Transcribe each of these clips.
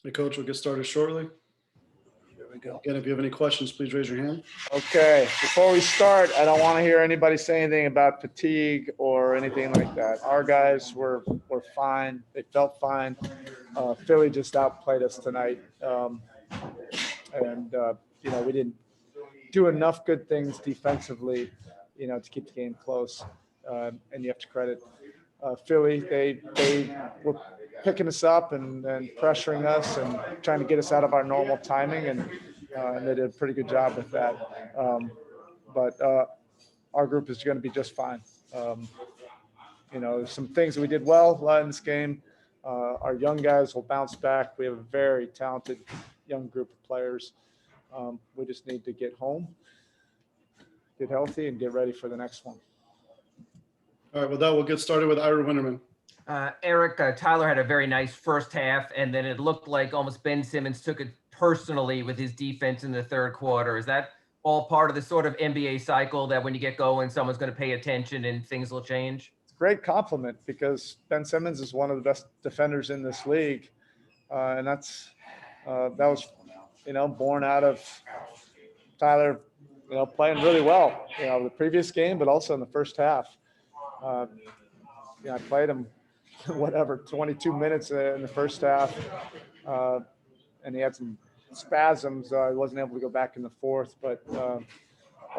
The coach will get started shortly. There we go. Again, if you have any questions, please raise your hand. Okay, before we start, I don't want to hear anybody say anything about fatigue or anything like that. Our guys were fine. They felt fine. Philly just outplayed us tonight. We didn't do enough good things defensively, to keep the game close. And you have to credit Philly. They were picking us up and pressuring us and trying to get us out of our normal timing, and they did a pretty good job with that. But our group is going to be just fine. There's some things that we did well in this game. Our young guys will bounce back. We have a very talented young group of players. We just need to get home, get healthy, and get ready for the next one. All right, with that, we'll get started with Ira Winterman. Erik, Tyler had a very nice first half, and then it looked like almost Ben Simmons took it personally with his defense in the third quarter. Is that all part of the sort of NBA cycle that when you get going, someone's going to pay attention and things will change? It's a great compliment because Ben Simmons is one of the best defenders in this league. And that was, born out of Tyler, playing really well, the previous game, but also in the first half. I played him, 22 minutes in the first half. And he had some spasms. He wasn't able to go back in the fourth, but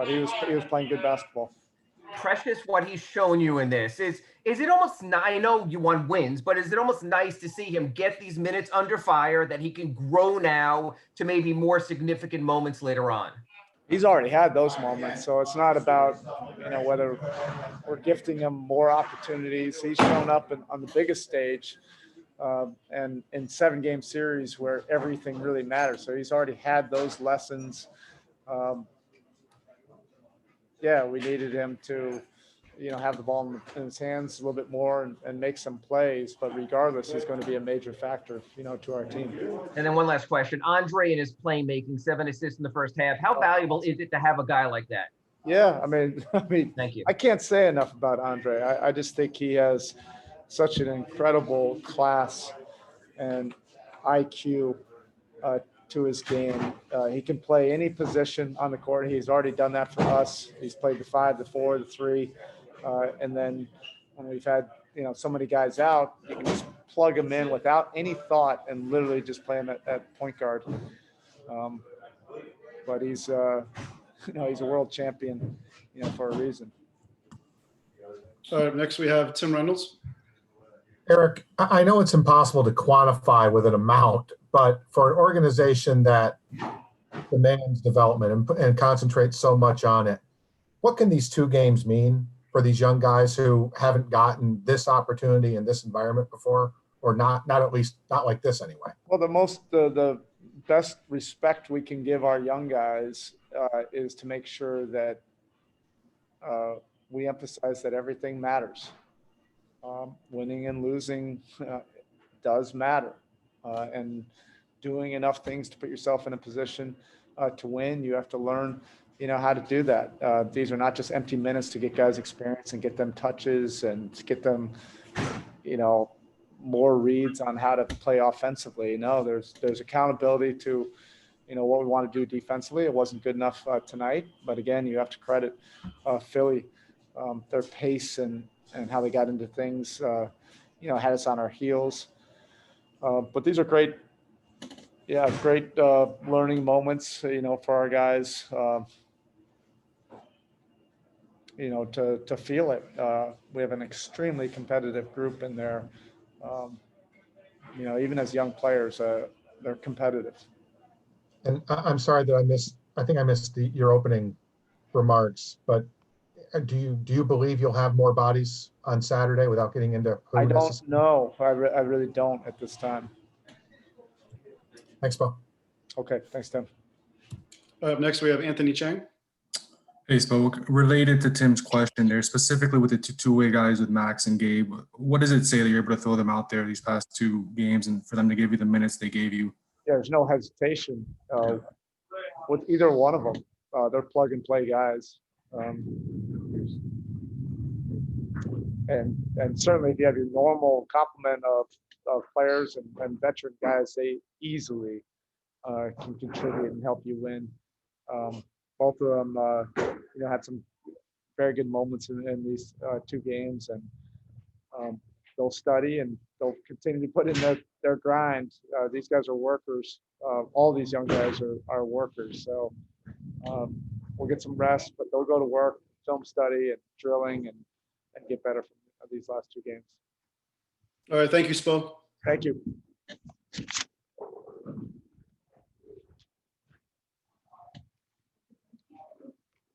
he was playing good basketball. Precious what he's shown you in this. Is it almost, I know you want wins, but is it almost nice to see him get these minutes under fire that he can grow now to maybe more significant moments later on? He's already had those moments, so it's not about, whether we're gifting him more opportunities. He's shown up on the biggest stage and in 7-game series where everything really matters. So he's already had those lessons. We needed him to, have the ball in his hands a little bit more and make some plays. But regardless, he's going to be a major factor, to our team. And then one last question. Andre and his playmaking, 7 assists in the first half. How valuable is it to have a guy like that? Yeah, I mean, thank you. I can't say enough about Andre. I just think he has such an incredible class and IQ to his game. He can play any position on the court. He's already done that for us. He's played the 5, the 4, the 3. And then when we've had, so many guys out, you can just plug him in without any thought and literally just play him at point guard. But he's, he's a world champion, for a reason. All right, next we have Tim Reynolds. Erik, I know it's impossible to quantify with an amount, but for an organization that demands development and concentrates so much on it, what can these 2 games mean for these young guys who haven't gotten this opportunity in this environment before, or not at least not like this anyway? Well, the best respect we can give our young guys is to make sure that we emphasize that everything matters. Winning and losing does matter, and doing enough things to put yourself in a position to win, you have to learn, how to do that. These are not just empty minutes to get guys experience and get them touches and get them, more reads on how to play offensively. No, there's accountability to, what we want to do defensively. It wasn't good enough tonight, but again, you have to credit Philly, their pace and how they got into things, had us on our heels. But these are great learning moments, for our guys, to feel it. We have an extremely competitive group in there. Even as young players, they're competitive. And I'm sorry that I think I missed your opening remarks, but do you believe you'll have more bodies on Saturday without getting into who? I don't know. I really don't at this time. Thanks, Bo. Okay, thanks, Tim. Up next, we have Anthony Chang. Hey, Spoke. Related to Tim's question there, specifically with the two-way guys with Max and Gabe, what does it say that you're able to throw them out there these past 2 games and for them to give you the minutes they gave you? Yeah, there's no hesitation with either one of them. They're plug-and-play guys. And certainly if you have your normal complement of players and veteran guys, they easily can contribute and help you win. Both of them, had some very good moments in these 2 games, and they'll study and they'll continue to put in their grind. These guys are workers. All these young guys are workers. So we'll get some rest, but they'll go to work, film study and drilling and get better from these last 2 games. All right, thank you, Spo. Thank you.